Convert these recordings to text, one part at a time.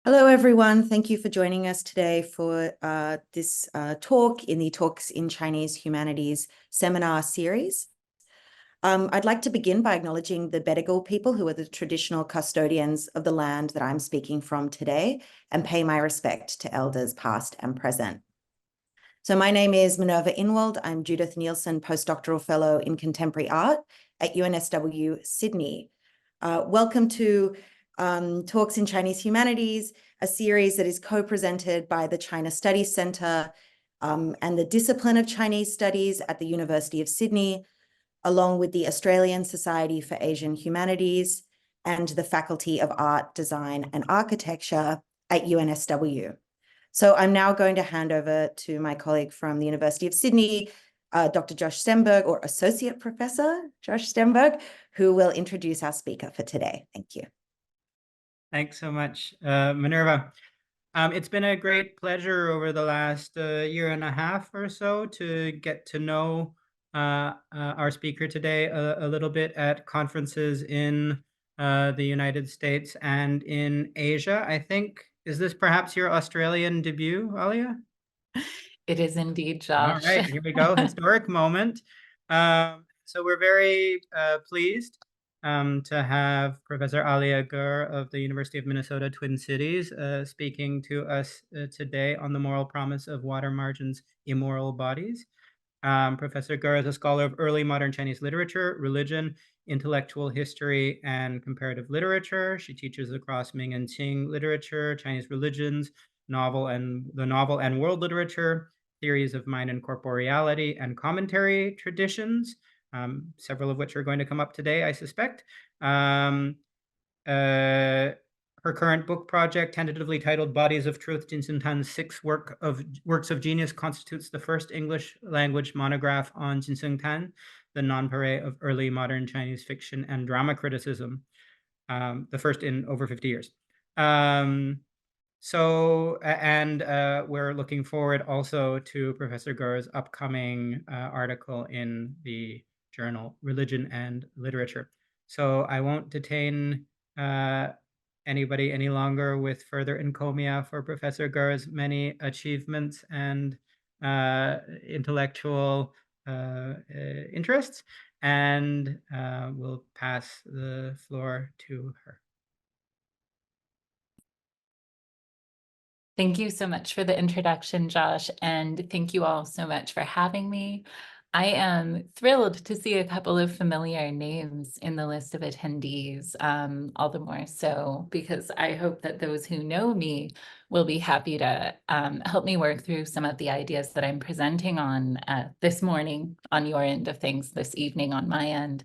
Hello, everyone. Thank you for joining us today for this talk in the Talks in Chinese Humanities seminar series. I'd like to begin by acknowledging the Bedegal people who are the traditional custodians of the land that I'm speaking from today and pay my respect to elders past and present. So my name is Minerva Inwald. I'm Judith Nielsen Postdoctoral Fellow in Contemporary Art at UNSW Sydney. Welcome to Talks in Chinese Humanities, a series that is co-presented by the China Studies Centre and the Discipline of Chinese Studies at the University of Sydney, along with the Australian Society for Asian Humanities and the Faculty of Art, Design and Architecture at UNSW. So I'm now going to hand over to my colleague from the University of Sydney, Dr. Josh Stenberg, or Associate Professor Josh Stenberg, who will introduce our speaker for today. Thank you. Thanks so much, Minerva. It's been a great pleasure over the last year and a half or so to get to know our speaker today a little bit at conferences in the United States and in Asia. I think, is this perhaps your Australian debut, Alia? It is indeed, Josh. All right, here we go. Historic moment. So we're very pleased to have Professor Alia Gur of the University of Minnesota Twin Cities speaking to us today on the moral promise of water margins, immoral bodies. Professor Gur is a scholar of early modern Chinese literature, religion, intellectual history, and comparative literature. She teaches across Ming and Qing literature, Chinese religions, novel and world literature, theories of mind and corporeality, and commentary traditions, several of which are going to come up today, I suspect. Her current book project, tentatively titled Bodies of Truth, Jin Shengtan's 6 works of genius, constitutes the first English language monograph on Jin Shengtan, the nonpareil of early modern Chinese fiction and drama criticism, the first in over 50 years. We're looking forward also to Professor Gur's upcoming article in the journal Religion and Literature. So I won't detain anybody any longer with further encomia for Professor Gur's many achievements and intellectual interests, and we'll pass the floor to her. Thank you so much for the introduction, Josh, and thank you all so much for having me. I am thrilled to see a couple of familiar names in the list of attendees, all the more so because I hope that those who know me will be happy to help me work through some of the ideas that I'm presenting on this morning on your end of things, this evening on my end.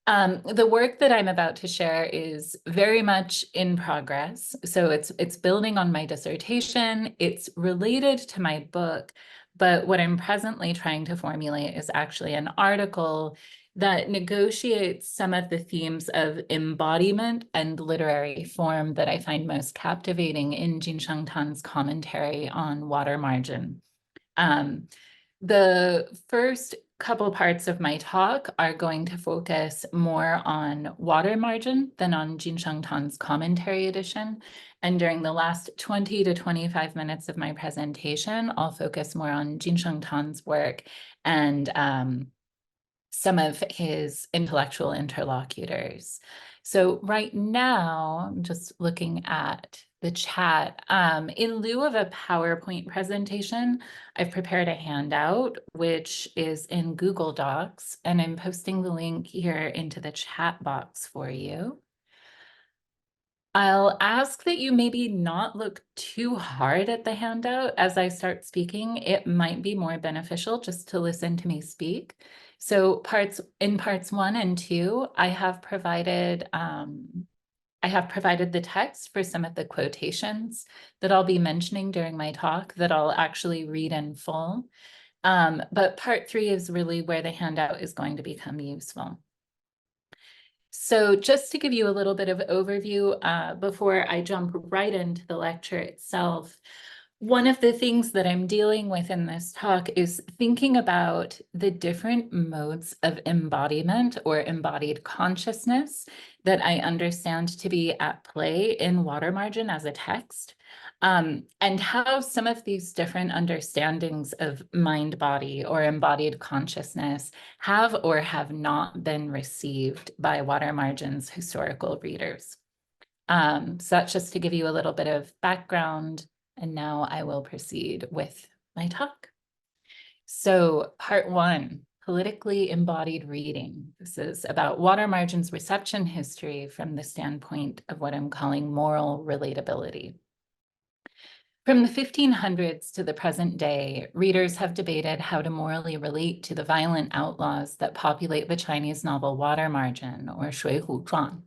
The work that I'm about to share is very much in progress. So it's building on my dissertation. It's related to my book, but what I'm presently trying to formulate is actually an article that negotiates some of the themes of embodiment and literary form that I find most captivating in Jin Shengtan's commentary on water margin. The first couple parts of my talk are going to focus more on water margin than on Jin Shengtan's commentary edition. And during the last 20 to 25 minutes of my presentation, I'll focus more on Jin Shengtan's work and some of his intellectual interlocutors. So right now, I'm just looking at the chat. In lieu of a PowerPoint presentation, I've prepared a handout, which is in Google Docs, and I'm posting the link here into the chat box for you. I'll ask that you maybe not look too hard at the handout as I start speaking. It might be more beneficial just to listen to me speak. So parts 1 and 2, I have provided the text for some of the quotations that I'll be mentioning during my talk that I'll actually read in full. But part 3 is really where the handout is going to become useful. So just to give you a little bit of overview before I jump right into the lecture itself, One of the things that I'm dealing with in this talk is thinking about the different modes of embodiment or embodied consciousness that I understand to be at play in Water Margin as a text, and how some of these different understandings of mind-body or embodied consciousness have or have not been received by Water Margin's historical readers. So that's just to give you a little bit of background. And now I will proceed with my talk. So part 1, politically embodied reading. This is about Water Margin's reception history from the standpoint of what I'm calling moral relatability. From the 1500s to the present day, readers have debated how to morally relate to the violent outlaws that populate the Chinese novel Water Margin, or 水浒传.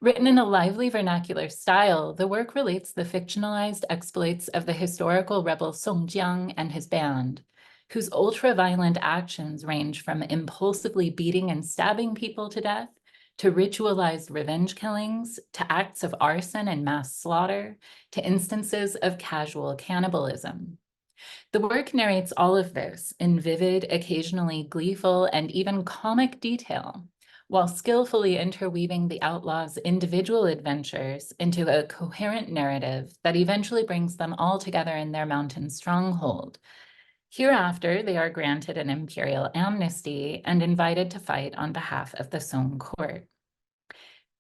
Written in a lively vernacular style, the work relates the fictionalized exploits of the historical rebel Song Jiang and his band, whose ultra-violent actions range from impulsively beating and stabbing people to death, to ritualized revenge killings, to acts of arson and mass slaughter, to instances of casual cannibalism. The work narrates all of this in vivid, occasionally gleeful, and even comic detail, while skillfully interweaving the outlaws' individual adventures into a coherent narrative that eventually brings them all together in their mountain stronghold. Hereafter, they are granted an imperial amnesty and invited to fight on behalf of the Song court.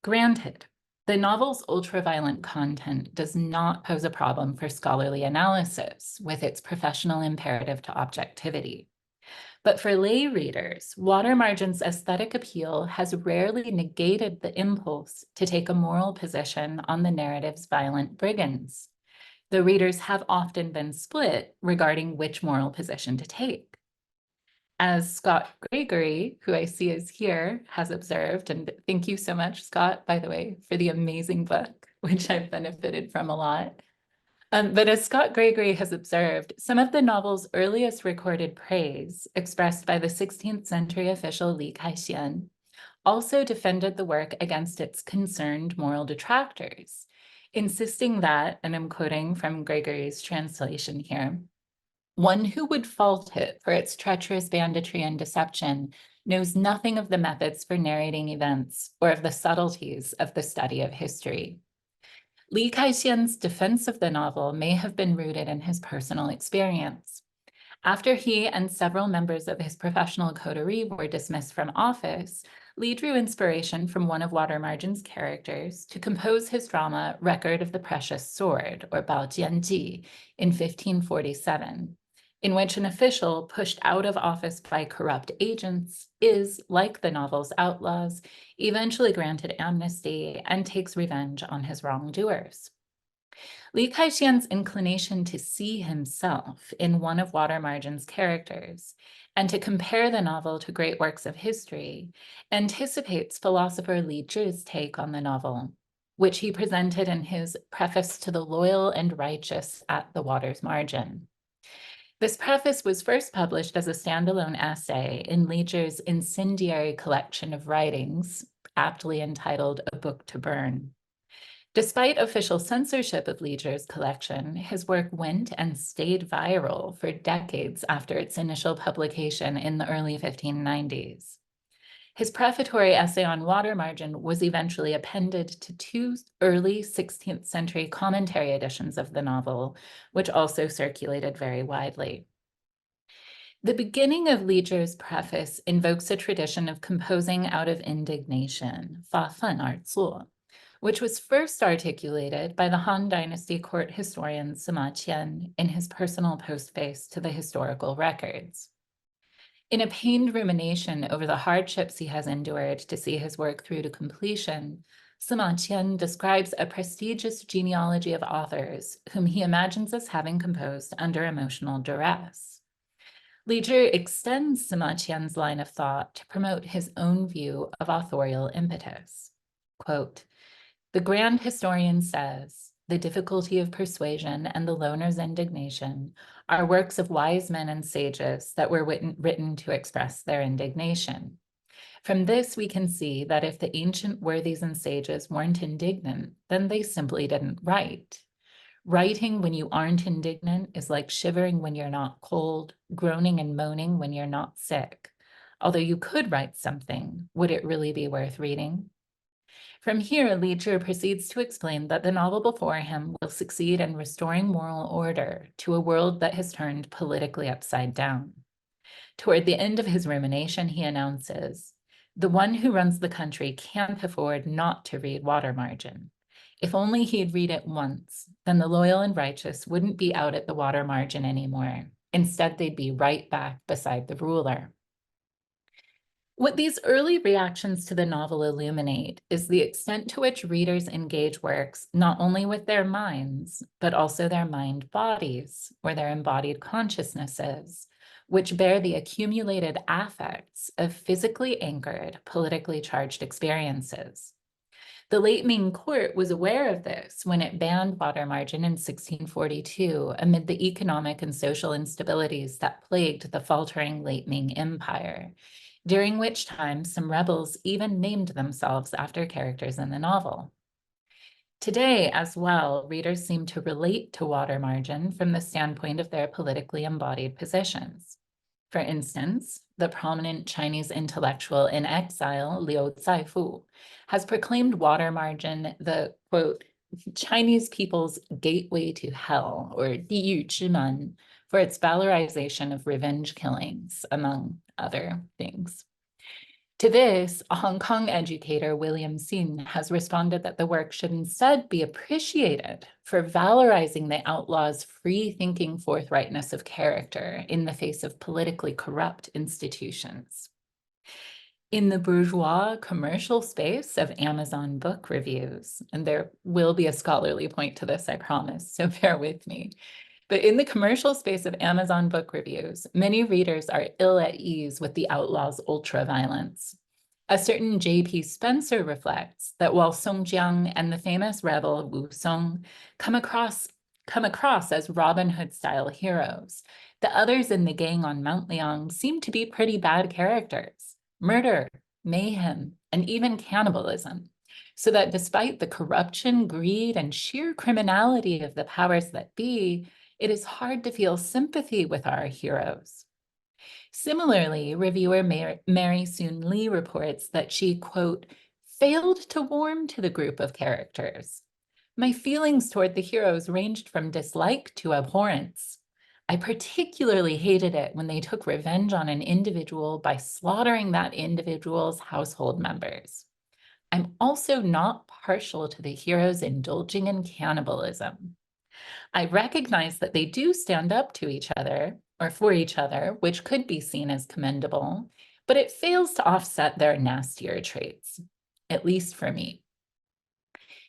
Granted, the novel's ultra-violent content does not pose a problem for scholarly analysis with its professional imperative to objectivity. But for lay readers, Water Margin's aesthetic appeal has rarely negated the impulse to take a moral position on the narrative's violent brigands. The readers have often been split regarding which moral position to take. As Scott Gregory, who I see is here, has observed, and thank you so much, Scott, by the way, for the amazing book, which I've benefited from a lot. But as Scott Gregory has observed, some of the novel's earliest recorded praise, expressed by the 16th century official Li Kaixian, also defended the work against its concerned moral detractors, insisting that, and I'm quoting from Gregory's translation here, one who would fault it for its treacherous banditry and deception knows nothing of the methods for narrating events or of the subtleties of the study of history. Li Kaixian's defense of the novel may have been rooted in his personal experience. After he and several members of his professional coterie were dismissed from office, Li drew inspiration from one of Water Margin's characters to compose his drama Record of the Precious Sword, or Bao Jianji, in 1547, in which an official pushed out of office by corrupt agents is, like the novel's outlaws, eventually granted amnesty and takes revenge on his wrongdoers. Li Kaixian's inclination to see himself in one of Water Margin's characters and to compare the novel to great works of history anticipates philosopher Li Zhi's take on the novel, which he presented in his Preface to the Loyal and Righteous at the Water's Margin. This preface was first published as a standalone essay in Li Zhi's incendiary collection of writings, aptly entitled A Book to Burn. Despite official censorship of Li Zhi's collection, his work went and stayed viral for decades after its initial publication in the early 1590s. His prefatory essay on Water Margin was eventually appended to 2 early 16th century commentary editions of the novel, which also circulated very widely. The beginning of Li Zhi's preface invokes a tradition of composing out of indignation, 发愤而作, which was first articulated by the Han Dynasty court historian Sima Qian in his personal postface to the historical records. In a pained rumination over the hardships he has endured to see his work through to completion, Sima Qian describes a prestigious genealogy of authors whom he imagines as having composed under emotional duress. Li Zhi extends Sima Qian's line of thought to promote his own view of authorial impetus. Quote, "The grand historian says, the difficulty of persuasion and the loner's indignation are works of wise men and sages that were written to express their indignation. From this, we can see that if the ancient worthies and sages weren't indignant, then they simply didn't write. Writing when you aren't indignant is like shivering when you're not cold, groaning and moaning when you're not sick. Although you could write something, would it really be worth reading? From here, Li Zhi proceeds to explain that the novel before him will succeed in restoring moral order to a world that has turned politically upside down. Toward the end of his rumination, he announces, "The one who runs the country can't afford not to read Water Margin. If only he'd read it once, then the loyal and righteous wouldn't be out at the water margin anymore. Instead, they'd be right back beside the ruler." What these early reactions to the novel illuminate is the extent to which readers engage works not only with their minds, but also their mind bodies or their embodied consciousnesses, which bear the accumulated affects of physically anchored, politically charged experiences. The late Ming court was aware of this when it banned water margin in 1642 amid the economic and social instabilities that plagued the faltering late Ming Empire, during which time some rebels even named themselves after characters in the novel. Today, as well, readers seem to relate to water margin from the standpoint of their politically embodied positions. For instance, the prominent Chinese intellectual in exile, Liu Zaifu, has proclaimed water margin the, quote, Chinese people's gateway to hell, or 地狱之门, for its valorization of revenge killings, among other things. To this, a Hong Kong educator, William Sin, has responded that the work should instead be appreciated for valorizing the outlaw's free-thinking forthrightness of character in the face of politically corrupt institutions. In the bourgeois commercial space of Amazon book reviews, and there will be a scholarly point to this, I promise, so bear with me. But in the commercial space of Amazon book reviews, many readers are ill at ease with the outlaw's ultra-violence. A certain J.P. Spencer reflects that while Song Jiang and the famous rebel Wu Song come across as Robin Hood-style heroes, the others in the gang on Mount Liang seem to be pretty bad characters. Murder, mayhem, and even cannibalism. So that despite the corruption, greed, and sheer criminality of the powers that be, it is hard to feel sympathy with our heroes. Similarly, reviewer Mary Soon Lee reports that she, quote, failed to warm to the group of characters. My feelings toward the heroes ranged from dislike to abhorrence. I particularly hated it when they took revenge on an individual by slaughtering that individual's household members. I'm also not partial to the heroes indulging in cannibalism. I recognize that they do stand up to each other or for each other, which could be seen as commendable, but it fails to offset their nastier traits, at least for me.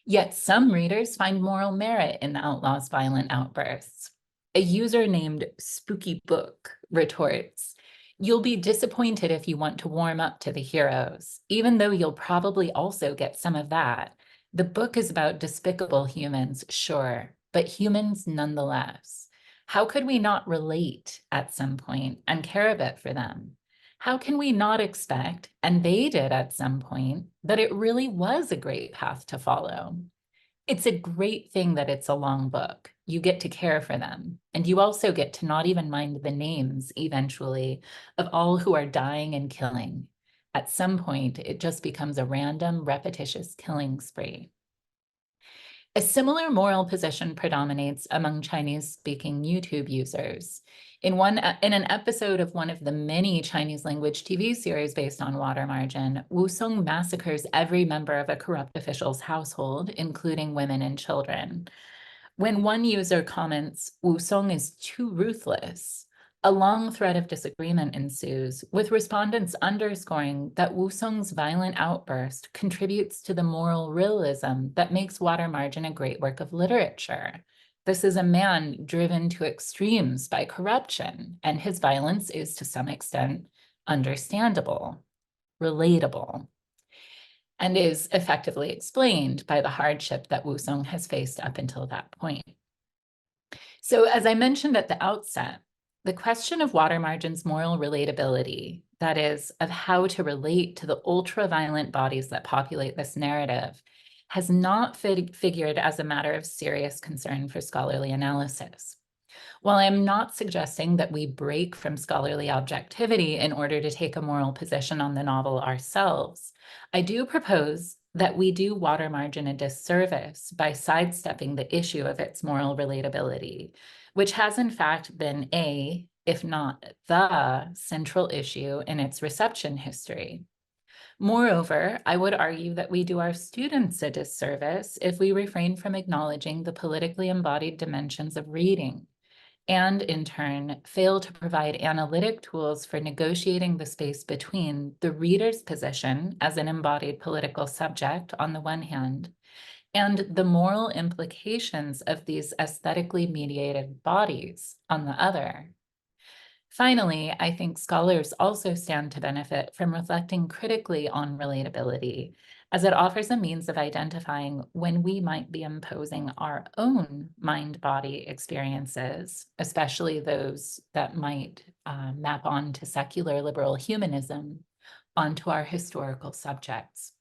Yet some readers find moral merit in the outlaw's violent outbursts. A user named Spooky Book retorts, "You'll be disappointed if you want to warm up to the heroes, even though you'll probably also get some of that. The book is about despicable humans, sure, but humans nonetheless. How could we not relate at some point and care a bit for them? How can we not expect, and they did at some point, that it really was a great path to follow? It's a great thing that it's a long book. You get to care for them, and you also get to not even mind the names, eventually, of all who are dying and killing. At some point, it just becomes a random, repetitious killing spree." A similar moral position predominates among Chinese-speaking YouTube users. In an episode of one of the many Chinese language TV series based on water margin, Wu Song massacres every member of a corrupt official's household, including women and children. When one user comments, "Wu Song is too ruthless," a long thread of disagreement ensues, with respondents underscoring that Wu Song's violent outburst contributes to the moral realism that makes Water Margin a great work of literature. This is a man driven to extremes by corruption, and his violence is to some extent understandable, relatable, and is effectively explained by the hardship that Wu Song has faced up until that point. So as I mentioned at the outset, the question of water margin's moral relatability, that is, of how to relate to the ultra-violent bodies that populate this narrative, has not figured as a matter of serious concern for scholarly analysis. While I'm not suggesting that we break from scholarly objectivity in order to take a moral position on the novel ourselves, I do propose that we do Watermargin a disservice by sidestepping the issue of its moral relatability, which has in fact been if not the central issue in its reception history. Moreover, I would argue that we do our students a disservice if we refrain from acknowledging the politically embodied dimensions of reading, and in turn, fail to provide analytic tools for negotiating the space between the reader's position as an embodied political subject on the one hand, and the moral implications of these aesthetically mediated bodies on the other. Finally, I think scholars also stand to benefit from reflecting critically on relatability, as it offers a means of identifying when we might be imposing our own mind-body experiences, especially those that might map onto secular liberal humanism, onto our historical subjects.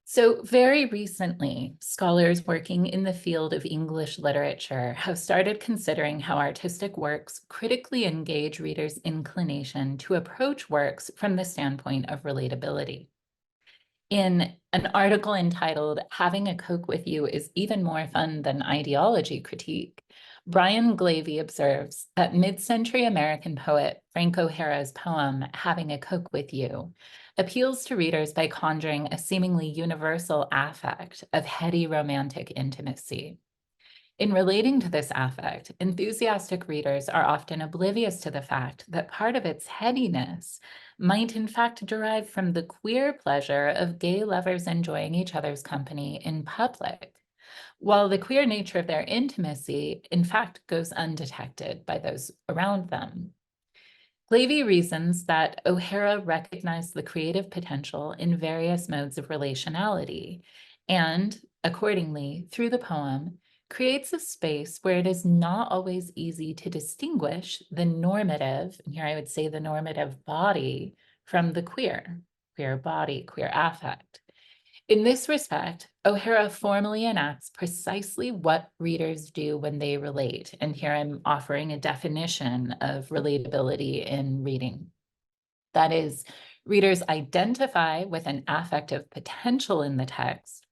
So very recently, scholars working in the field of English literature have started considering how artistic works critically engage readers' inclination to approach works from the standpoint of relatability. In an article entitled "Having a Coke with You is Even More Fun Than Ideology Critique," Brian Glavey observes that mid-century American poet Frank O'Hara's poem, "Having a Coke with You," appeals to readers by conjuring a seemingly universal affect of heady romantic intimacy. In relating to this affect, enthusiastic readers are often oblivious to the fact that part of its headiness might in fact derive from the queer pleasure of gay lovers enjoying each other's company in public, while the queer nature of their intimacy in fact goes undetected by those around them. Glavey reasons that O'Hara recognized the creative potential in various modes of relationality, and accordingly, through the poem, creates a space where it is not always easy to distinguish the normative, and here I would say the normative body, from the queer body, queer affect. In this respect, O'Hara formally enacts precisely what readers do when they relate, and here I'm offering a definition of relatability in reading. That is, readers identify with an affective potential in the text,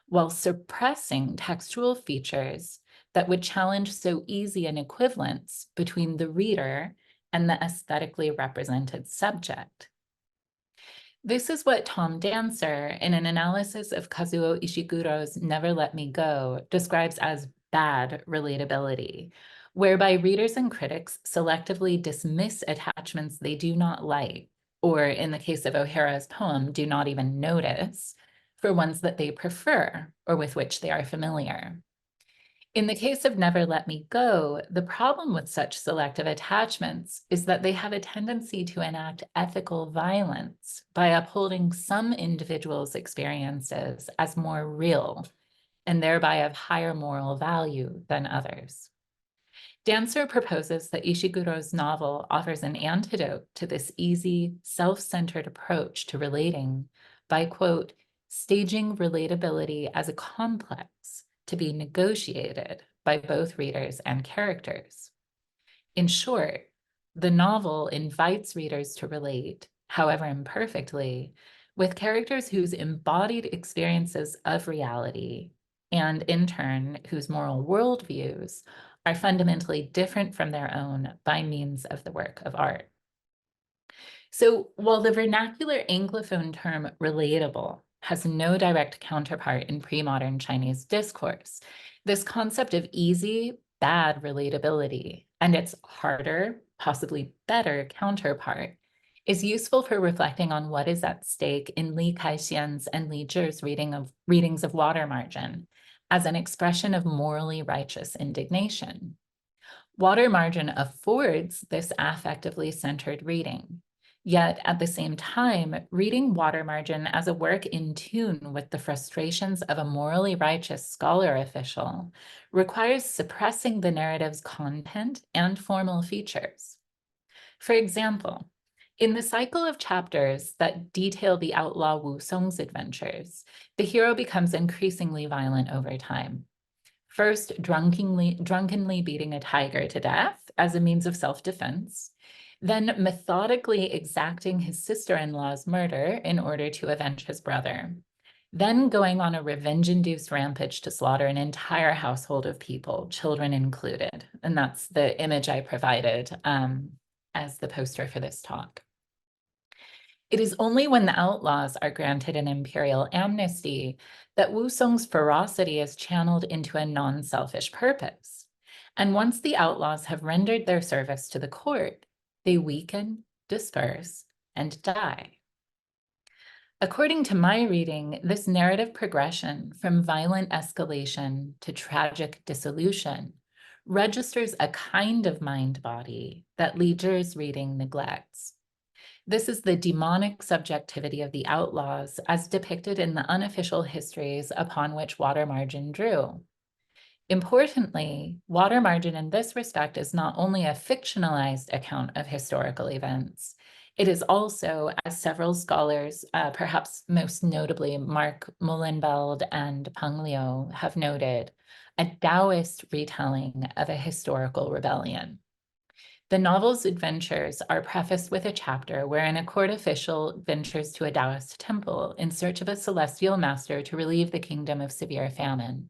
while suppressing textual features that would challenge so easy an equivalence between the reader and the aesthetically represented subject. This is what Tom Dancer, in an analysis of Kazuo Ishiguro's Never Let Me Go, describes as bad relatability, whereby readers and critics selectively dismiss attachments they do not like, or in the case of O'Hara's poem, do not even notice, for ones that they prefer or with which they are familiar. In the case of Never Let Me Go, the problem with such selective attachments is that they have a tendency to enact ethical violence by upholding some individuals' experiences as more real and thereby of higher moral value than others. Dancer proposes that Ishiguro's novel offers an antidote to this easy, self-centered approach to relating by, quote, staging relatability as a complex to be negotiated by both readers and characters. In short, the novel invites readers to relate, however imperfectly, with characters whose embodied experiences of reality, and in turn, whose moral worldviews are fundamentally different from their own by means of the work of art. So while the vernacular Anglophone term relatable has no direct counterpart in pre-modern Chinese discourse, this concept of easy, bad relatability and its harder, possibly better counterpart is useful for reflecting on what is at stake in Li Kaixian's and Li Zhi's readings of Watermargin as an expression of morally righteous indignation. Watermargin affords this affectively centered reading. Yet at the same time, reading Watermargin as a work in tune with the frustrations of a morally righteous scholar official requires suppressing the narrative's content and formal features. For example, In the cycle of chapters that detail the outlaw Wu Song's adventures, the hero becomes increasingly violent over time. First, drunkenly beating a tiger to death as a means of self-defense, then methodically exacting his sister-in-law's murder in order to avenge his brother, then going on a revenge-induced rampage to slaughter an entire household of people, children included. And that's the image I provided as the poster for this talk. It is only when the outlaws are granted an imperial amnesty that Wu Song's ferocity is channeled into a non-selfish purpose. And once the outlaws have rendered their service to the court, they weaken, disperse, and die. According to my reading, this narrative progression from violent escalation to tragic dissolution registers a kind of mind-body that Li Zhi's reading neglects. This is the demonic subjectivity of the outlaws as depicted in the unofficial histories upon which Watermargin drew. Importantly, Watermargin in this respect is not only a fictionalized account of historical events, it is also, as several scholars, perhaps most notably Mark Mullenbeld and Peng Liu have noted, a Taoist retelling of a historical rebellion. The novel's adventures are prefaced with a chapter wherein a court official ventures to a Taoist temple in search of a celestial master to relieve the kingdom of severe famine.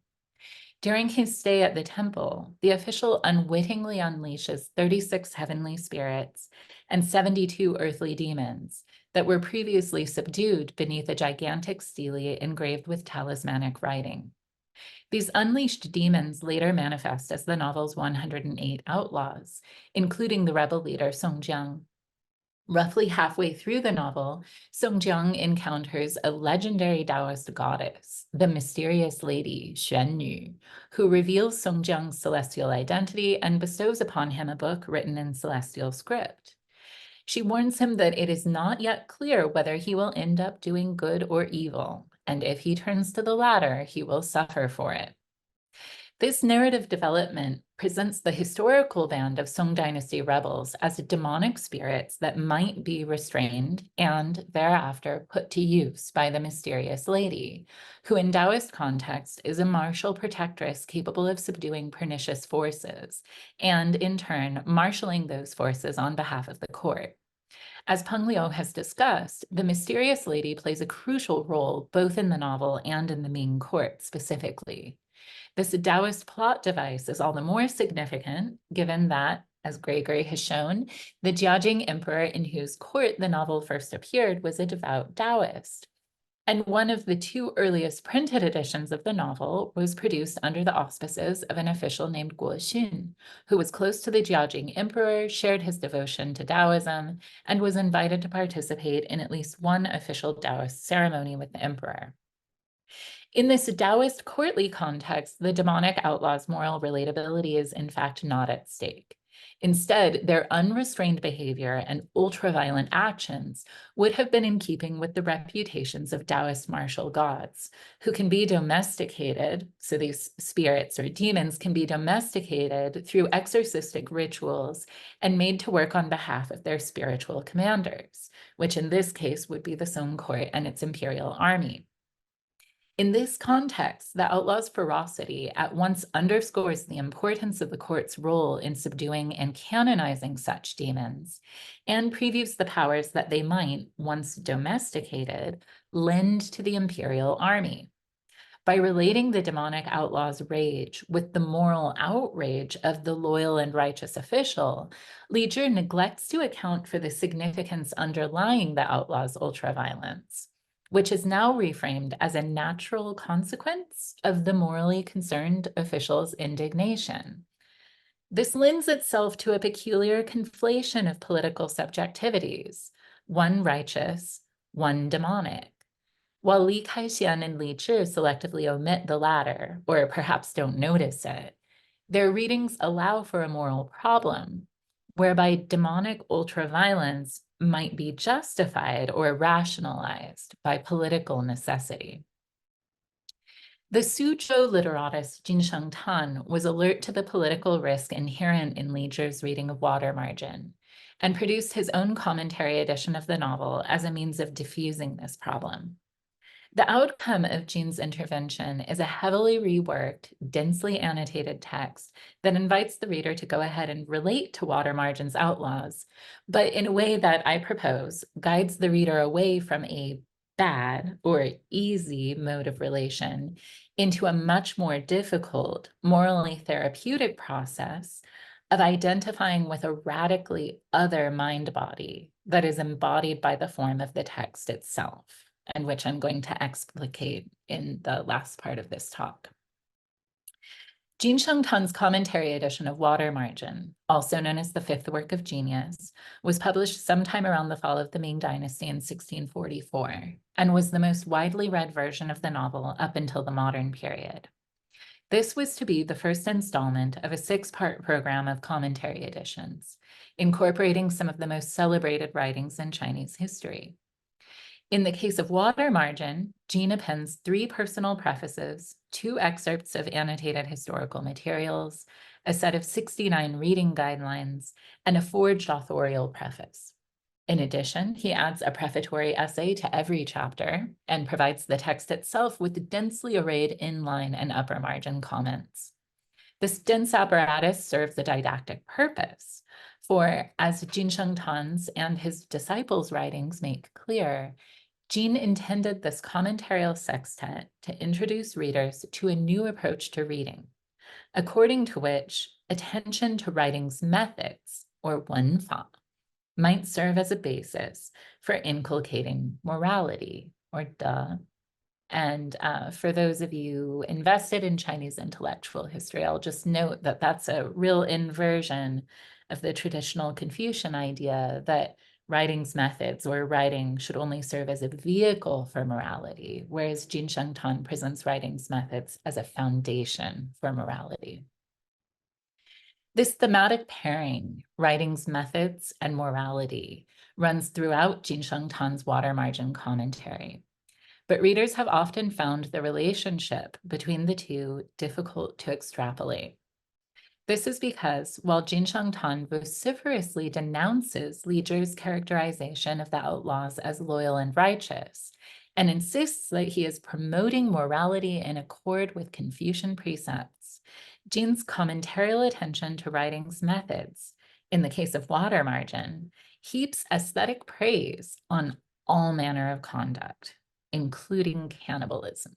During his stay at the temple, the official unwittingly unleashes 36 heavenly spirits and 72 earthly demons that were previously subdued beneath a gigantic stele engraved with talismanic writing. These unleashed demons later manifest as the novel's 108 outlaws, including the rebel leader Song Jiang. Roughly halfway through the novel, Song Jiang encounters a legendary Taoist goddess, the mysterious lady Xuan Yu, who reveals Song Jiang's celestial identity and bestows upon him a book written in celestial script. She warns him that it is not yet clear whether he will end up doing good or evil, and if he turns to the latter, he will suffer for it. This narrative development presents the historical band of Song Dynasty rebels as demonic spirits that might be restrained and thereafter put to use by the mysterious lady, who in Taoist context is a martial protectress capable of subduing pernicious forces, and in turn, marshaling those forces on behalf of the court. As Peng Liu has discussed, the mysterious lady plays a crucial role both in the novel and in the Ming court specifically. This Taoist plot device is all the more significant, given that, as Gregory has shown, the Jiajing emperor in whose court the novel first appeared was a devout Taoist. And one of the two earliest printed editions of the novel was produced under the auspices of an official named Guo Xun, who was close to the Jiajing emperor, shared his devotion to Taoism, and was invited to participate in at least one official Taoist ceremony with the emperor. In this Taoist courtly context, the demonic outlaws' moral relatability is in fact not at stake. Instead, their unrestrained behavior and ultra-violent actions would have been in keeping with the reputations of Taoist martial gods, who can be domesticated, so these spirits or demons can be domesticated through exorcistic rituals and made to work on behalf of their spiritual commanders, which in this case would be the Song court and its imperial army. In this context, the outlaw's ferocity at once underscores the importance of the court's role in subduing and canonizing such demons, and previews the powers that they might, once domesticated, lend to the imperial army. By relating the demonic outlaw's rage with the moral outrage of the loyal and righteous official, Li Zhi neglects to account for the significance underlying the outlaw's ultraviolence, which is now reframed as a natural consequence of the morally concerned official's indignation. This lends itself to a peculiar conflation of political subjectivities, one righteous, one demonic. While Li Kaixian and Li Zhi selectively omit the latter, or perhaps don't notice it, their readings allow for a moral problem, whereby demonic ultraviolence might be justified or rationalized by political necessity. The Suzhou literatus Jin Shengtan was alert to the political risk inherent in Li Zhi's reading of Water Margin, and produced his own commentary edition of the novel as a means of diffusing this problem. The outcome of Jin's intervention is a heavily reworked, densely annotated text that invites the reader to go ahead and relate to Water Margin's outlaws, but in a way that I propose guides the reader away from a bad or easy mode of relation into a much more difficult, morally therapeutic process of identifying with a radically other mind body that is embodied by the form of the text itself, and which I'm going to explicate in the last part of this talk. Jin Shengtan's commentary edition of Water Margin, also known as the fifth work of genius, was published sometime around the fall of the Ming Dynasty in 1644, and was the most widely read version of the novel up until the modern period. This was to be the first installment of a 6-part program of commentary editions, incorporating some of the most celebrated writings in Chinese history. In the case of Water Margin, Jin appends 3 personal prefaces, 2 excerpts of annotated historical materials, a set of 69 reading guidelines, and a forged authorial preface. In addition, he adds a prefatory essay to every chapter and provides the text itself with densely arrayed inline and upper margin comments. This dense apparatus serves a didactic purpose, for as Jin Shengtan's and his disciples' writings make clear, Jin intended this commentarial sextet to introduce readers to a new approach to reading, according to which attention to writing's methods, or wenfa, might serve as a basis for inculcating morality, or de. And for those of you invested in Chinese intellectual history, I'll just note that that's a real inversion of the traditional Confucian idea that writing's methods or writing should only serve as a vehicle for morality, whereas Jin Shengtan presents writing's methods as a foundation for morality. This thematic pairing, writing's methods and morality, runs throughout Jin Shengtan's Water Margin commentary. But readers have often found the relationship between the two difficult to extrapolate. This is because while Jin Shengtan vociferously denounces Li Zhi's characterization of the outlaws as loyal and righteous, and insists that he is promoting morality in accord with Confucian precepts, Jin's commentarial attention to writing's methods, in the case of Water Margin, heaps aesthetic praise on all manner of conduct, including cannibalism.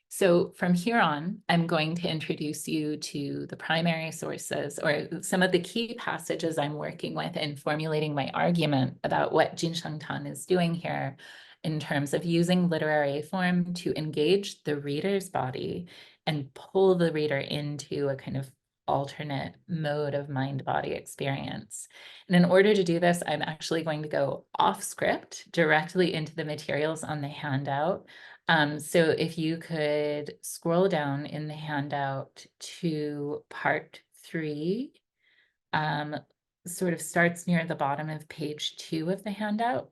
So from here on, I'm going to introduce you to the primary sources or some of the key passages I'm working with in formulating my argument about what Jin Shengtan is doing here in terms of using literary form to engage the reader's body and pull the reader into a kind of alternate mode of mind-body experience. And in order to do this, I'm actually going to go off script directly into the materials on the handout. So if you could scroll down in the handout to part 3, sort of starts near the bottom of page 2 of the handout.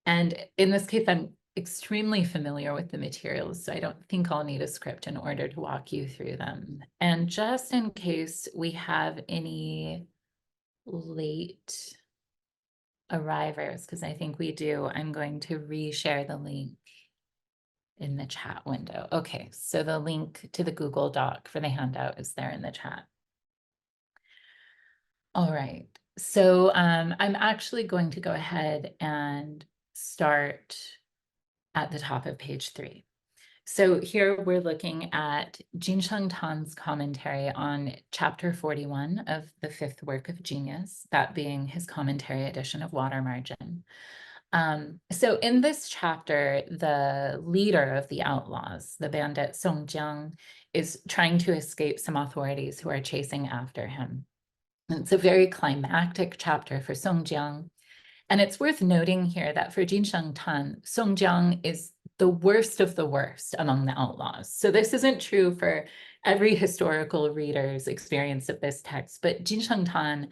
And in this case, I'm extremely familiar with the materials, so I don't think I'll need a script in order to walk you through them. And just in case we have any late arrivers, because I think we do, I'm going to reshare the link in the chat window. Okay, so the link to the Google Doc for the handout is there in the chat. All right, so I'm actually going to go ahead and start at the top of page 3. So here we're looking at Jin Shengtan's commentary on chapter 41 of the fifth work of genius, that being his commentary edition of Water Margin. So in this chapter, the leader of the outlaws, the bandit Song Jiang, is trying to escape some authorities who are chasing after him. And it's a very climactic chapter for Song Jiang. And it's worth noting here that for Jin Shengtan, Song Jiang is the worst of the worst among the outlaws. So this isn't true for every historical reader's experience of this text, but Jin Shengtan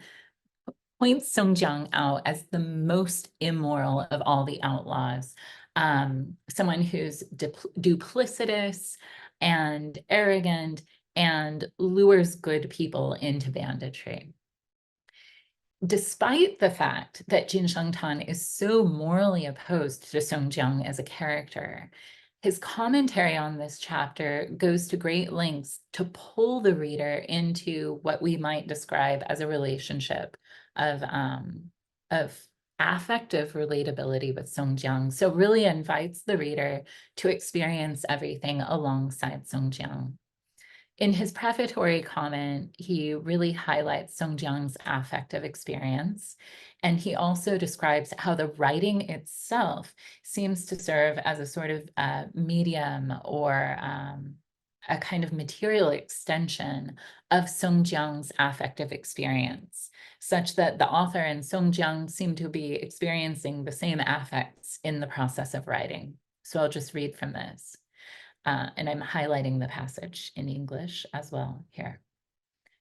points Song Jiang out as the most immoral of all the outlaws, someone who's duplicitous and arrogant and lures good people into banditry. Despite the fact that Jin Shengtan is so morally opposed to Song Jiang as a character, his commentary on this chapter goes to great lengths to pull the reader into what we might describe as a relationship of affective relatability with Song Jiang. So really invites the reader to experience everything alongside Song Jiang. In his prefatory comment, he really highlights Song Jiang's affective experience, and he also describes how the writing itself seems to serve as a sort of medium or a kind of material extension of Song Jiang's affective experience, such that the author and Song Jiang seem to be experiencing the same affects in the process of writing. So I'll just read from this. And I'm highlighting the passage in English as well here.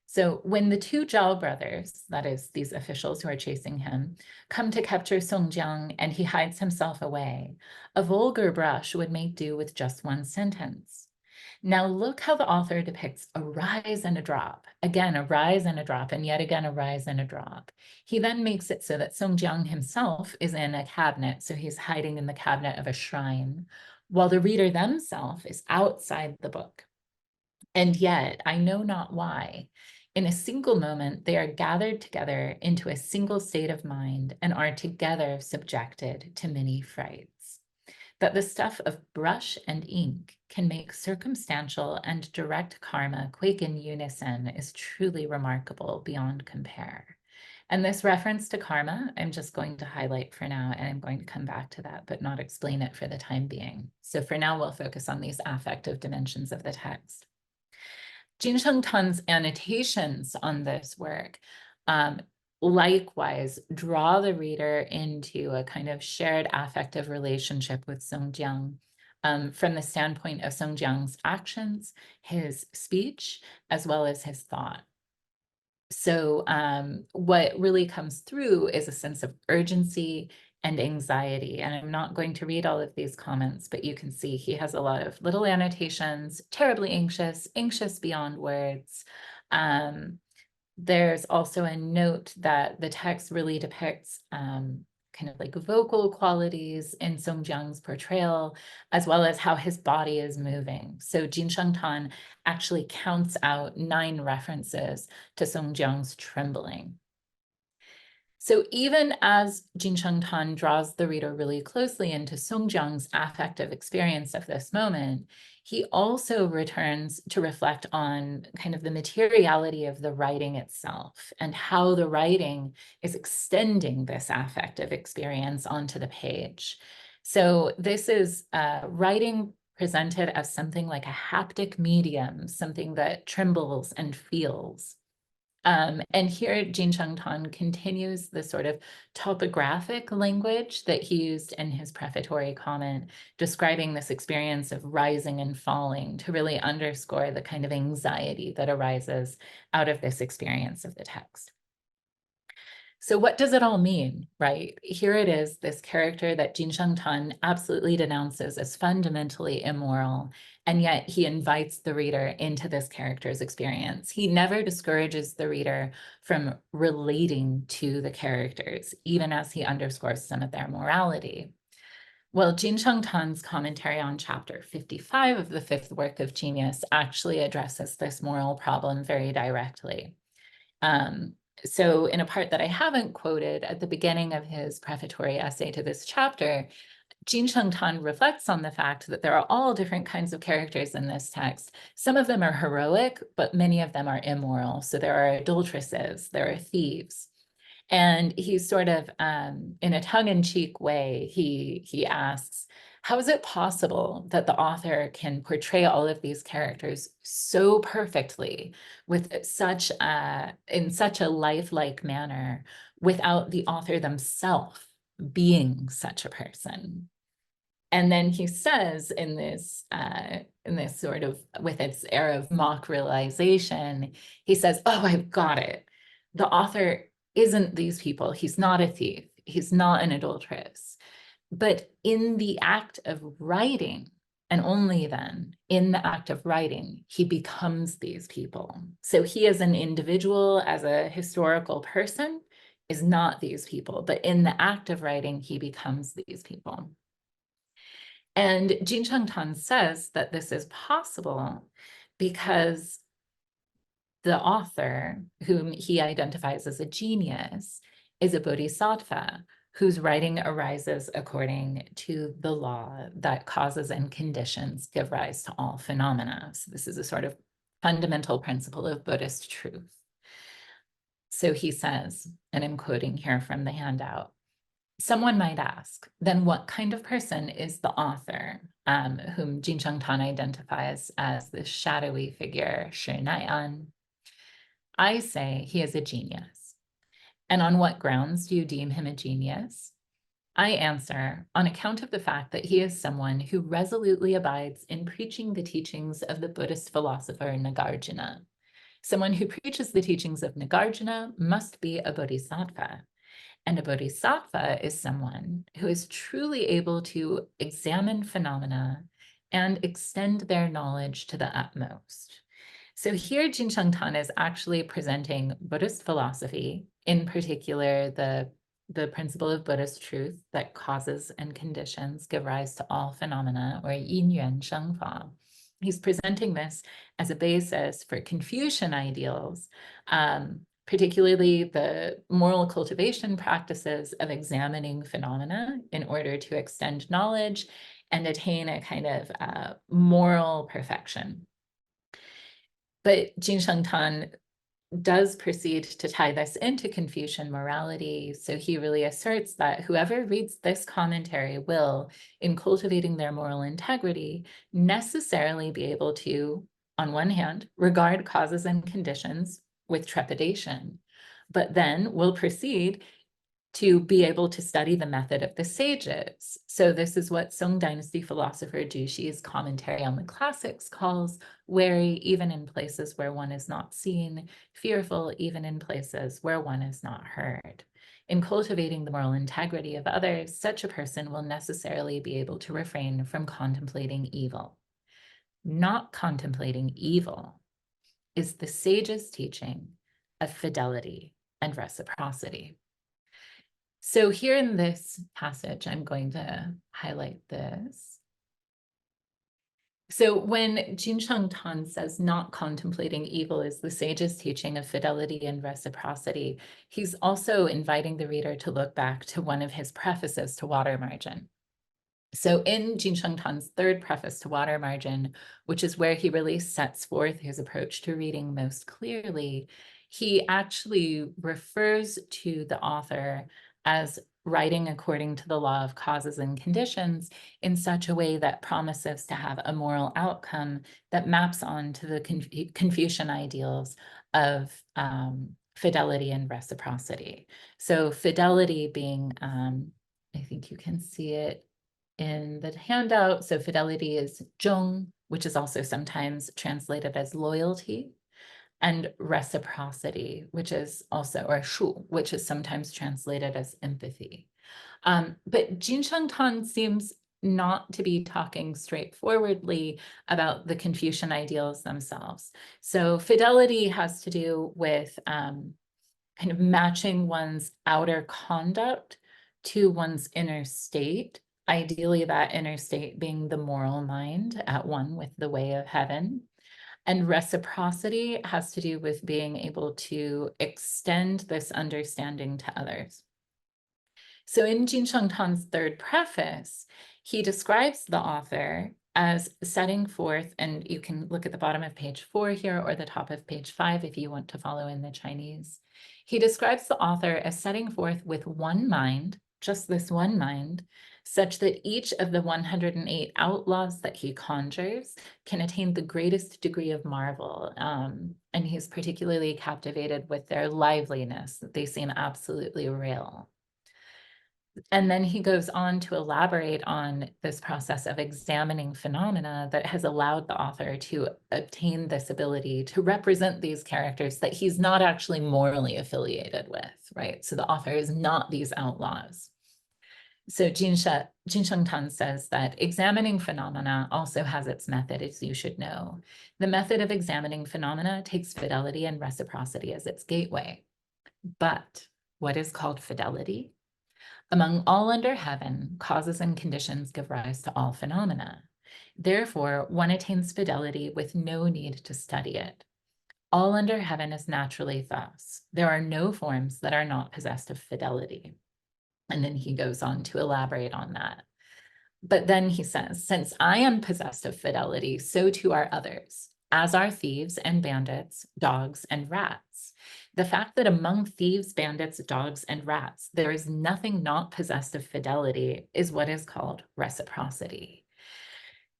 So when the two Zhao brothers, that is these officials who are chasing him, come to capture Song Jiang and he hides himself away, a vulgar brush would make do with just one sentence. Now look how the author depicts a rise and a drop. Again, a rise and a drop, and yet again, a rise and a drop. He then makes it so that Song Jiang himself is in a cabinet, so he's hiding in the cabinet of a shrine, while the reader themselves is outside the book. And yet, I know not why, in a single moment, they are gathered together into a single state of mind and are together subjected to many frights. That the stuff of brush and ink can make circumstantial and direct karma quake in unison is truly remarkable beyond compare. And this reference to karma, I'm just going to highlight for now, and I'm going to come back to that, but not explain it for the time being. So for now, we'll focus on these affective dimensions of the text. Jin Shengtan's annotations on this work likewise draw the reader into a kind of shared affective relationship with Song Jiang from the standpoint of Song Jiang's actions, his speech, as well as his thought. So what really comes through is a sense of urgency and anxiety. And I'm not going to read all of these comments, but you can see he has a lot of little annotations, terribly anxious, anxious beyond words. There's also a note that the text really depicts kind of like vocal qualities in Song Jiang's portrayal, as well as how his body is moving. So Jin Shengtan actually counts out 9 references to Song Jiang's trembling. So even as Jin Shengtan draws the reader really closely into Song Jiang's affective experience of this moment, he also returns to reflect on kind of the materiality of the writing itself and how the writing is extending this affective experience onto the page. So this is writing presented as something like a haptic medium, something that trembles and feels. And here Jin Shengtan continues the sort of topographic language that he used in his prefatory comment, describing this experience of rising and falling to really underscore the kind of anxiety that arises out of this experience of the text. So what does it all mean, right? Here it is, this character that Jin Shengtan absolutely denounces as fundamentally immoral, and yet he invites the reader into this character's experience. He never discourages the reader from relating to the characters, even as he underscores some of their morality. Well, Jin Shengtan's commentary on chapter 55 of the 5th work of Genius actually addresses this moral problem very directly. So in a part that I haven't quoted at the beginning of his prefatory essay to this chapter, Jin Shengtan reflects on the fact that there are all different kinds of characters in this text. Some of them are heroic, but many of them are immoral. So there are adulteresses, there are thieves. And he's sort of, in a tongue-in-cheek way, he asks, how is it possible that the author can portray all of these characters so perfectly with in such a lifelike manner without the author themselves being such a person? And then he says in this sort of, with its air of mock realization, he says, oh, I've got it. The author isn't these people. He's not a thief. He's not an adulteress. But in the act of writing, and only then, in the act of writing, he becomes these people. So he as an individual, as a historical person, is not these people, but in the act of writing, he becomes these people. And Jin Shengtan says that this is possible because the author, whom he identifies as a genius, is a bodhisattva whose writing arises according to the law that causes and conditions give rise to all phenomena. So this is a sort of fundamental principle of Buddhist truth. So he says, and I'm quoting here from the handout, someone might ask, then what kind of person is the author, whom Jin Shengtan identifies as the shadowy figure, Shi Nai'an? I say he is a genius. And on what grounds do you deem him a genius? I answer, on account of the fact that he is someone who resolutely abides in preaching the teachings of the Buddhist philosopher Nagarjuna. Someone who preaches the teachings of Nagarjuna must be a bodhisattva. And a bodhisattva is someone who is truly able to examine phenomena and extend their knowledge to the utmost. So here Jin Shengtan is actually presenting Buddhist philosophy, in particular the principle of Buddhist truth that causes and conditions give rise to all phenomena, or yin yuan sheng fa. He's presenting this as a basis for Confucian ideals, particularly the moral cultivation practices of examining phenomena in order to extend knowledge and attain a kind of moral perfection. But Jin Shengtan does proceed to tie this into Confucian morality. So he really asserts that whoever reads this commentary will, in cultivating their moral integrity, necessarily be able to, on one hand, regard causes and conditions with trepidation, but then will proceed to be able to study the method of the sages. So this is what Song Dynasty philosopher Jushi's commentary on the classics calls wary even in places where one is not seen, fearful even in places where one is not heard. In cultivating the moral integrity of others, such a person will necessarily be able to refrain from contemplating evil. Not contemplating evil is the sage's teaching of fidelity and reciprocity. So here in this passage, I'm going to highlight this. So when Jin Shengtan says not contemplating evil is the sage's teaching of fidelity and reciprocity, he's also inviting the reader to look back to one of his prefaces to Water Margin. So in Jin Shengtan's third preface to Water Margin, which is where he really sets forth his approach to reading most clearly, he actually refers to the author as writing according to the law of causes and conditions in such a way that promises to have a moral outcome that maps onto the Confucian ideals of fidelity and reciprocity. So fidelity being, I think you can see it in the handout. So fidelity is zhong, which is also sometimes translated as loyalty, and reciprocity, which is also, or shu, which is sometimes translated as empathy. But Jin Shengtan seems not to be talking straightforwardly about the Confucian ideals themselves. So fidelity has to do with kind of matching one's outer conduct to one's inner state, ideally that inner state being the moral mind at one with the way of heaven. And reciprocity has to do with being able to extend this understanding to others. So in Jin Shengtan's third preface, he describes the author as setting forth, and you can look at the bottom of page 4 here or the top of page 5 if you want to follow in the Chinese. He describes the author as setting forth with one mind, just this one mind, such that each of the 108 outlaws that he conjures can attain the greatest degree of marvel. And he's particularly captivated with their liveliness. They seem absolutely real. And then he goes on to elaborate on this process of examining phenomena that has allowed the author to obtain this ability to represent these characters that he's not actually morally affiliated with, right? So the author is not these outlaws. So Jin Shengtan says that examining phenomena also has its method, as you should know. The method of examining phenomena takes fidelity and reciprocity as its gateway. But what is called fidelity? Among all under heaven, causes and conditions give rise to all phenomena. Therefore, one attains fidelity with no need to study it. All under heaven is naturally thus. There are no forms that are not possessed of fidelity. And then he goes on to elaborate on that. But then he says, since I am possessed of fidelity, so too are others, as are thieves and bandits, dogs and rats. The fact that among thieves, bandits, dogs, and rats, there is nothing not possessed of fidelity is what is called reciprocity.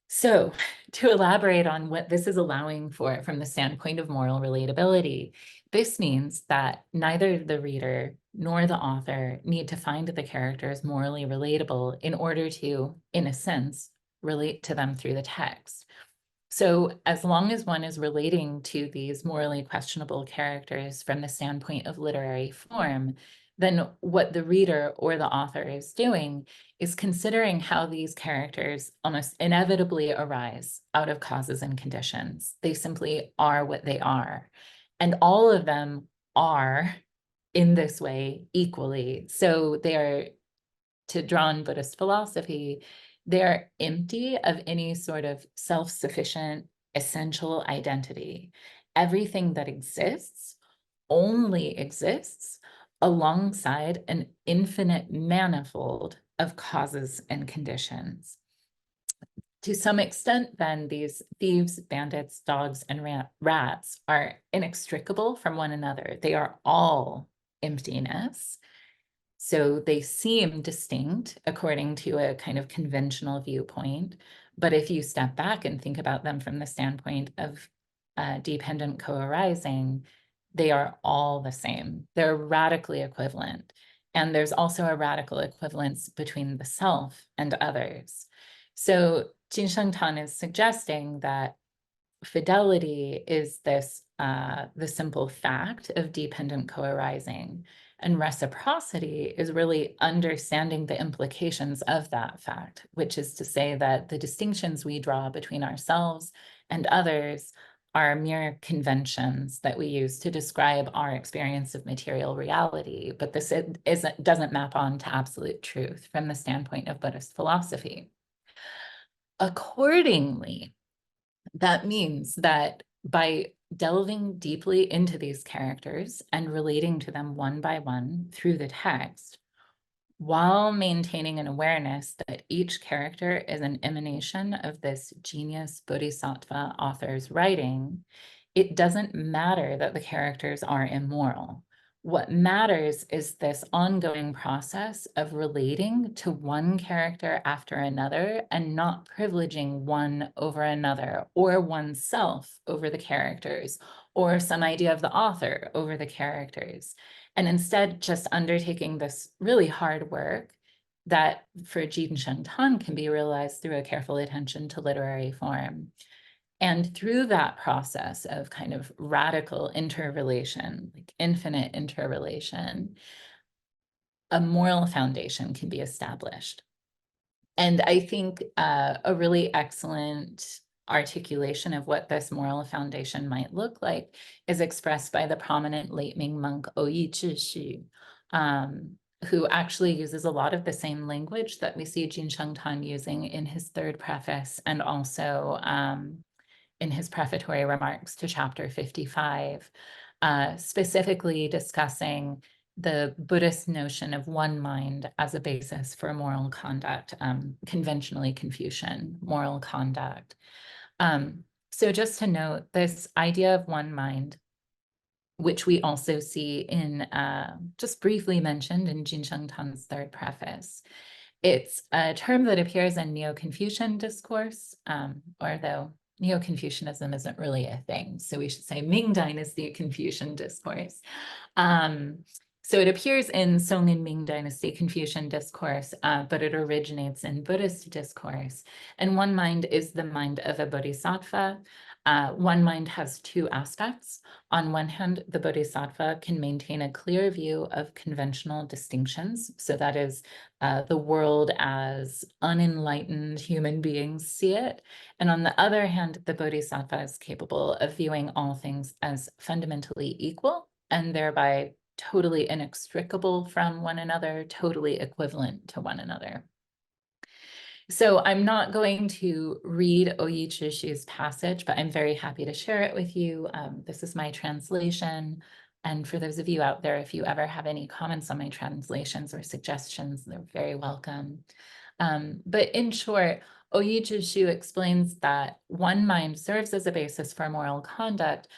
So to elaborate on what this is allowing for from the standpoint of moral relatability, this means that neither the reader nor the author need to find the characters morally relatable in order to, in a sense, relate to them through the text. So as long as one is relating to these morally questionable characters from the standpoint of literary form, then what the reader or the author is doing is considering how these characters almost inevitably arise out of causes and conditions. They simply are what they are. And all of them are in this way equally. So they are, to draw on Buddhist philosophy, they're empty of any sort of self-sufficient, essential identity. Everything that exists only exists alongside an infinite manifold of causes and conditions. To some extent, then, these thieves, bandits, dogs, and rats are inextricable from one another. They are all emptiness. So they seem distinct according to a kind of conventional viewpoint. But if you step back and think about them from the standpoint of dependent co-arising, they are all the same. They're radically equivalent. And there's also a radical equivalence between the self and others. So Jin Shengtan is suggesting that fidelity is this, the simple fact of dependent co-arising. And reciprocity is really understanding the implications of that fact, which is to say that the distinctions we draw between ourselves and others are mere conventions that we use to describe our experience of material reality. But this doesn't map on to absolute truth from the standpoint of Buddhist philosophy. Accordingly, that means that by delving deeply into these characters and relating to them one by one through the text, while maintaining an awareness that each character is an emanation of this genius bodhisattva author's writing, it doesn't matter that the characters are immoral. What matters is this ongoing process of relating to one character after another and not privileging one over another, or oneself over the characters, or some idea of the author over the characters. And instead just undertaking this really hard work that for Jin Shengtan can be realized through a careful attention to literary form. And through that process of kind of radical interrelation, like infinite interrelation, a moral foundation can be established. And I think a really excellent articulation of what this moral foundation might look like is expressed by the prominent late Ming monk Yi Zhixu, who actually uses a lot of the same language that we see Jin Shengtan using in his third preface, and also in his prefatory remarks to chapter 55, specifically discussing the Buddhist notion of one mind as a basis for moral conduct, conventionally Confucian moral conduct. So just to note, this idea of one mind, which we also see in, just briefly mentioned in Jin Shengtan's third preface, it's a term that appears in Neo-Confucian discourse, although Neo-Confucianism isn't really a thing, so we should say Ming Dynasty Confucian discourse. So it appears in Song and Ming Dynasty Confucian discourse, but it originates in Buddhist discourse. And one mind is the mind of a bodhisattva, One mind has two aspects. On one hand, the bodhisattva can maintain a clear view of conventional distinctions. So that is the world as unenlightened human beings see it. And on the other hand, the bodhisattva is capable of viewing all things as fundamentally equal and thereby totally inextricable from one another, totally equivalent to one another. So I'm not going to read Oyi Zhishu's passage, but I'm very happy to share it with you. This is my translation. And for those of you out there, if you ever have any comments on my translations or suggestions, they're very welcome. But in short, Oyi Zhishu explains that one mind serves as a basis for moral conduct,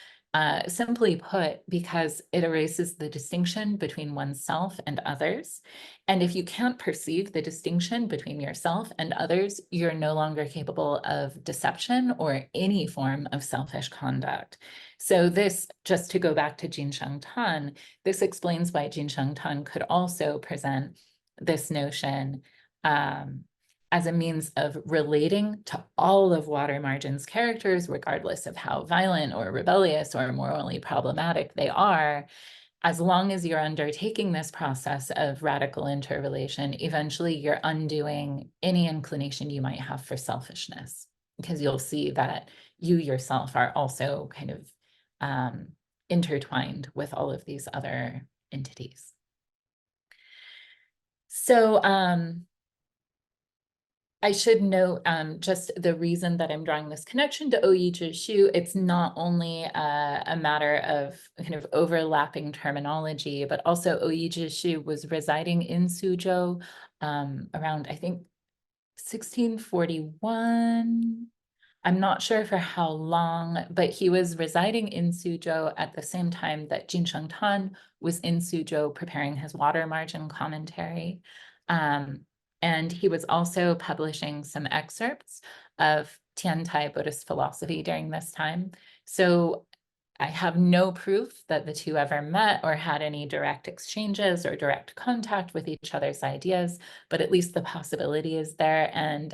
simply put, because it erases the distinction between oneself and others. And if you can't perceive the distinction between yourself and others, you're no longer capable of deception or any form of selfish conduct. So this, just to go back to Jin Shengtan, this explains why Jin Shengtan could also present this notion as a means of relating to all of Water Margin's characters, regardless of how violent or rebellious or morally problematic they are. As long as you're undertaking this process of radical interrelation, eventually you're undoing any inclination you might have for selfishness, because you'll see that you yourself are also kind of intertwined with all of these other entities. So I should note just the reason that I'm drawing this connection to Oyi Zhishu. It's not only a matter of kind of overlapping terminology, but also Oyi Zhishu was residing in Suzhou around, I think, 1641. I'm not sure for how long, but he was residing in Suzhou at the same time that Jin Shengtan was in Suzhou preparing his Water Margin commentary. And he was also publishing some excerpts of Tiantai Buddhist philosophy during this time. So I have no proof that the two ever met or had any direct exchanges or direct contact with each other's ideas, but at least the possibility is there. And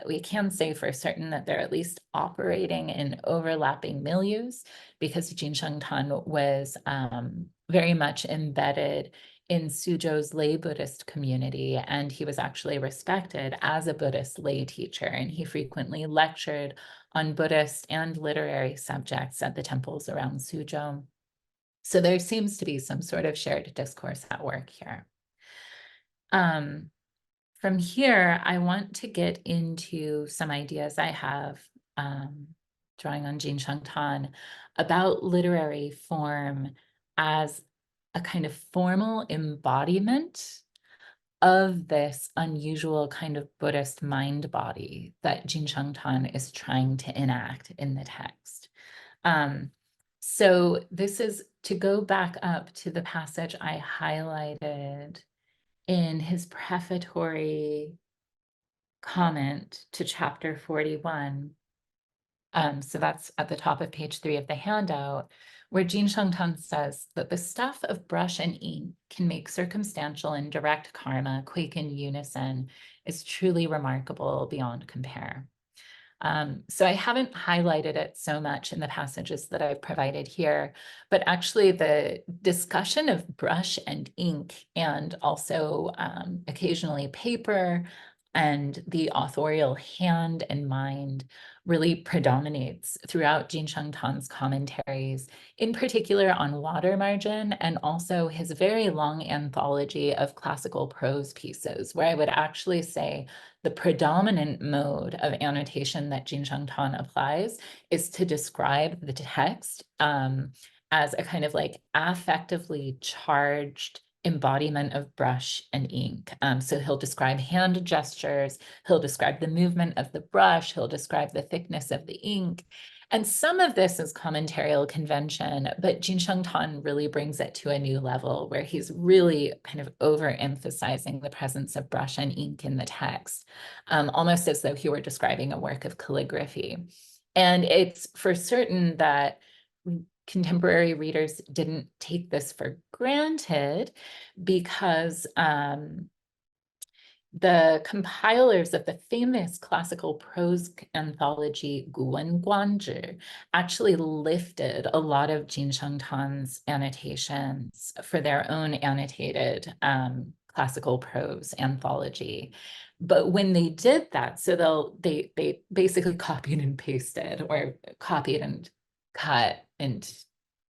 we can say for certain that they're at least operating in overlapping milieus, because Jin Shengtan was very much embedded in Suzhou's lay Buddhist community, and he was actually respected as a Buddhist lay teacher, and he frequently lectured on Buddhist and literary subjects at the temples around Suzhou. So there seems to be some sort of shared discourse at work here. From here, I want to get into some ideas I have, drawing on Jin Shengtan, about literary form as a kind of formal embodiment of this unusual kind of Buddhist mind body that Jin Shengtan is trying to enact in the text. So this is to go back up to the passage I highlighted in his prefatory comment to chapter 41. So that's at the top of page 3 of the handout, where Jin Shengtan says that the stuff of brush and ink can make circumstantial and direct karma quake in unison is truly remarkable beyond compare. So I haven't highlighted it so much in the passages that I've provided here, but actually the discussion of brush and ink, and also occasionally paper, and the authorial hand and mind really predominates throughout Jin Shengtan's commentaries, in particular on Water Margin, and also his very long anthology of classical prose pieces, where I would actually say the predominant mode of annotation that Jin Shengtan applies is to describe the text as a kind of like affectively charged embodiment of brush and ink. So he'll describe hand gestures, he'll describe the movement of the brush, he'll describe the thickness of the ink. And some of this is commentarial convention, but Jin Shengtan really brings it to a new level where he's really kind of overemphasizing the presence of brush and ink in the text, almost as though he were describing a work of calligraphy. And it's for certain that contemporary readers didn't take this for granted, because the compilers of the famous classical prose anthology Guwen Guanzhi actually lifted a lot of Jin Shengtan's annotations for their own annotated classical prose anthology. But when they did that, so they basically copied and pasted, or copied and cut and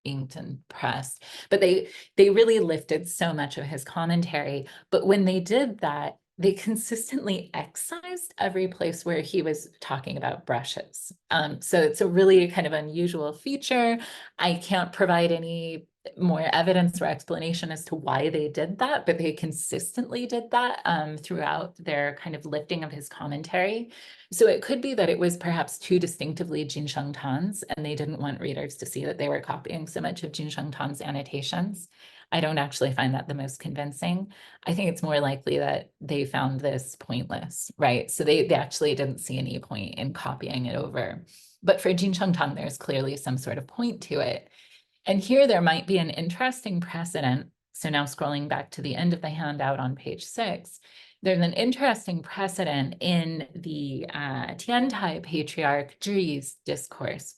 inked and pressed, but they really lifted so much of his commentary. But when they did that, they consistently excised every place where he was talking about brushes. So it's a really kind of unusual feature. I can't provide any more evidence or explanation as to why they did that, but they consistently did that throughout their kind of lifting of his commentary. So it could be that it was perhaps too distinctively Jin Shengtan's, and they didn't want readers to see that they were copying so much of Jin Shengtan's annotations. I don't actually find that the most convincing. I think it's more likely that they found this pointless, right? So they actually didn't see any point in copying it over. But for Jin Shengtan, there's clearly some sort of point to it. And here there might be an interesting precedent. So now scrolling back to the end of the handout on page 6, there's an interesting precedent in the Tiantai patriarch Zhiyi's discourse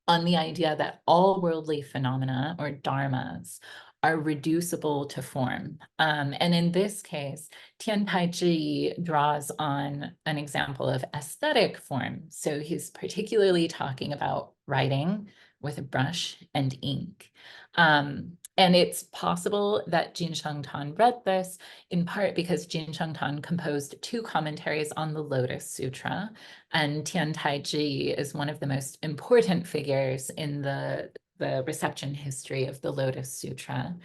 on the idea that all worldly phenomena, or dharmas, are reducible to form. And in this case, Tiantai Zhiyi draws on an example of aesthetic form. So he's particularly talking about writing with a brush and ink. And it's possible that Jin Shengtan read this in part because Jin Shengtan composed 2 commentaries on the Lotus Sutra, and Tiantai Zhiyi is one of the most important figures in the reception history of the Lotus Sutra.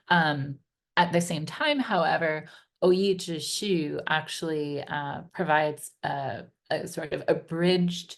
At the same time, however, Oyi Zhishu actually provides a sort of abridged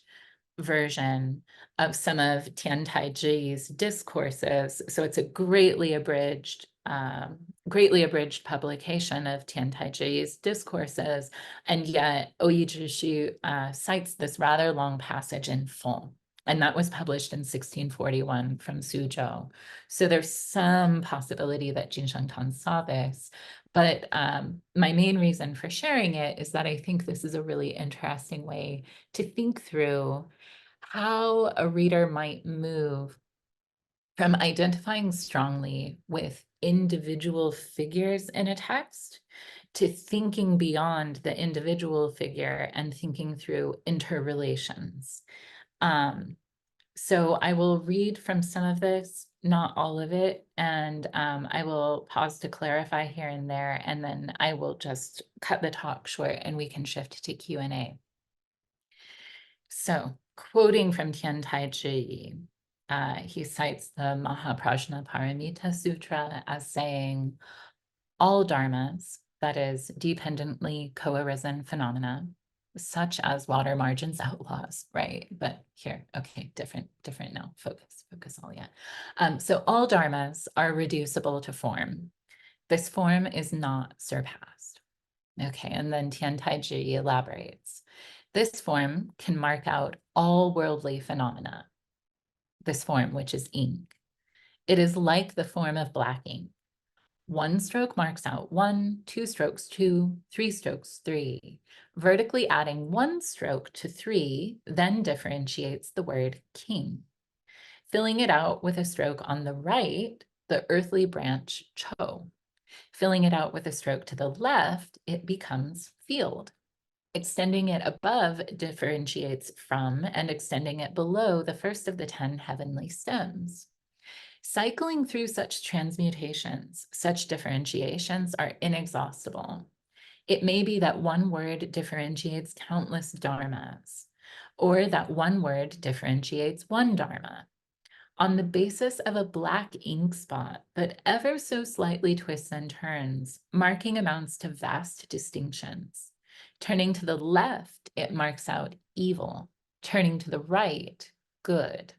version of some of Tiantai Zhiyi's discourses. So it's a greatly abridged publication of Tiantai Zhiyi's discourses, and yet Oyi Zhishu cites this rather long passage in full. And that was published in 1641 from Suzhou. So there's some possibility that Jin Shengtan saw this. But my main reason for sharing it is that I think this is a really interesting way to think through how a reader might move from identifying strongly with individual figures in a text to thinking beyond the individual figure and thinking through interrelations. So I will read from some of this, not all of it, and I will pause to clarify here and there, and then I will just cut the talk short and we can shift to Q&A. So, quoting from Tiantai Zhiyi, he cites the Mahaprajna Paramita Sutra as saying, all dharmas, that is, dependently co-arisen phenomena, such as water margins, outlaws, right? But here, okay, different now, focus all yet. So all dharmas are reducible to form. This form is not surpassed. Okay, and then Tiantai Zhiyi elaborates. This form can mark out all worldly phenomena. This form, which is ink. It is like the form of black ink. 1 stroke marks out 1, 2 strokes 2, 3 strokes 3. Vertically adding 1 stroke to 3 then differentiates the word king. Filling it out with a stroke on the right, the earthly branch cho. Filling it out with a stroke to the left, it becomes field. Extending it above differentiates from, and extending it below, the first of the 10 heavenly stems. Cycling through such transmutations, such differentiations are inexhaustible. It may be that one word differentiates countless dharmas, or that one word differentiates one dharma. On the basis of a black ink spot that ever so slightly twists and turns, marking amounts to vast distinctions. Turning to the left, it marks out evil. Turning to the right, good.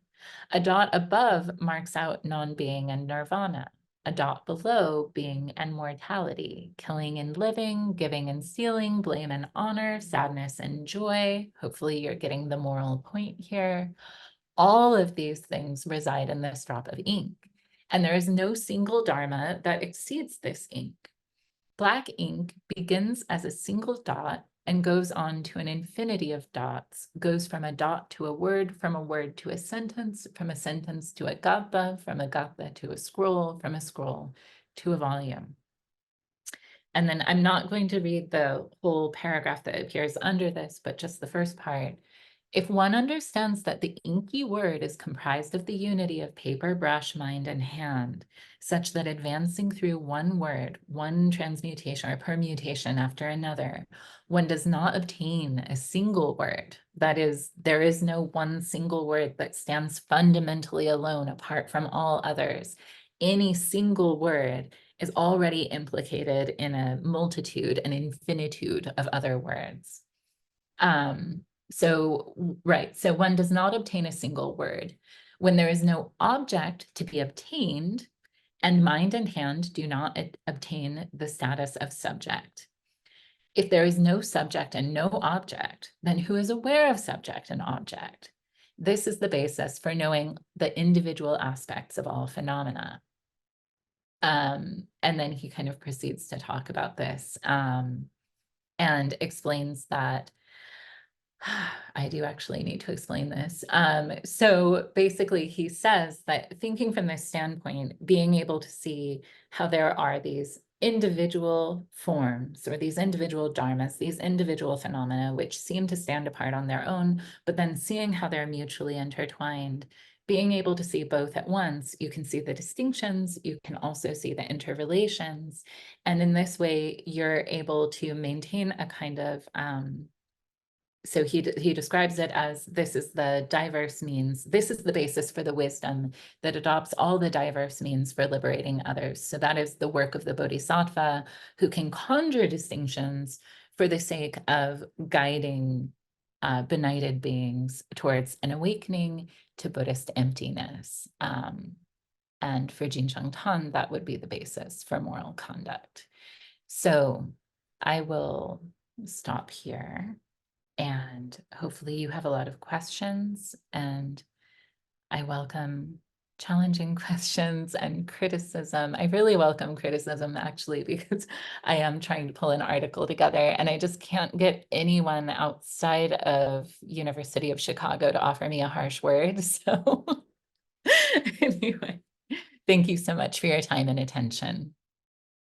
A dot above marks out non-being and nirvana. A dot below, being and mortality, killing and living, giving and stealing, blame and honor, sadness and joy. Hopefully you're getting the moral point here. All of these things reside in this drop of ink, and there is no single dharma that exceeds this ink. Black ink begins as a single dot and goes on to an infinity of dots, goes from a dot to a word, from a word to a sentence, from a sentence to a gatha, from a gatha to a scroll, from a scroll to a volume. And then I'm not going to read the whole paragraph that appears under this, but just the first part. If one understands that the inky word is comprised of the unity of paper, brush, mind, and hand, such that advancing through one word, one transmutation or permutation after another, one does not obtain a single word. That is, there is no one single word that stands fundamentally alone apart from all others. Any single word is already implicated in a multitude, an infinitude of other words. So one does not obtain a single word when there is no object to be obtained, and mind and hand do not obtain the status of subject. If there is no subject and no object, then who is aware of subject and object? This is the basis for knowing the individual aspects of all phenomena. And then he kind of proceeds to talk about this and explains that I do actually need to explain this. So basically he says that thinking from this standpoint, being able to see how there are these individual forms or these individual dharmas, these individual phenomena, which seem to stand apart on their own, but then seeing how they're mutually intertwined, being able to see both at once, you can see the distinctions, you can also see the interrelations. And in this way, you're able to maintain a kind of, so he describes it as this is the diverse means, this is the basis for the wisdom that adopts all the diverse means for liberating others. So that is the work of the Bodhisattva, who can conjure distinctions for the sake of guiding benighted beings towards an awakening to Buddhist emptiness. And for Jin Shengtan, that would be the basis for moral conduct. So I will stop here. And hopefully you have a lot of questions, and I welcome challenging questions and criticism. I really welcome criticism, actually, because I am trying to pull an article together and I just can't get anyone outside of University of Chicago to offer me a harsh word. So anyway, thank you so much for your time and attention.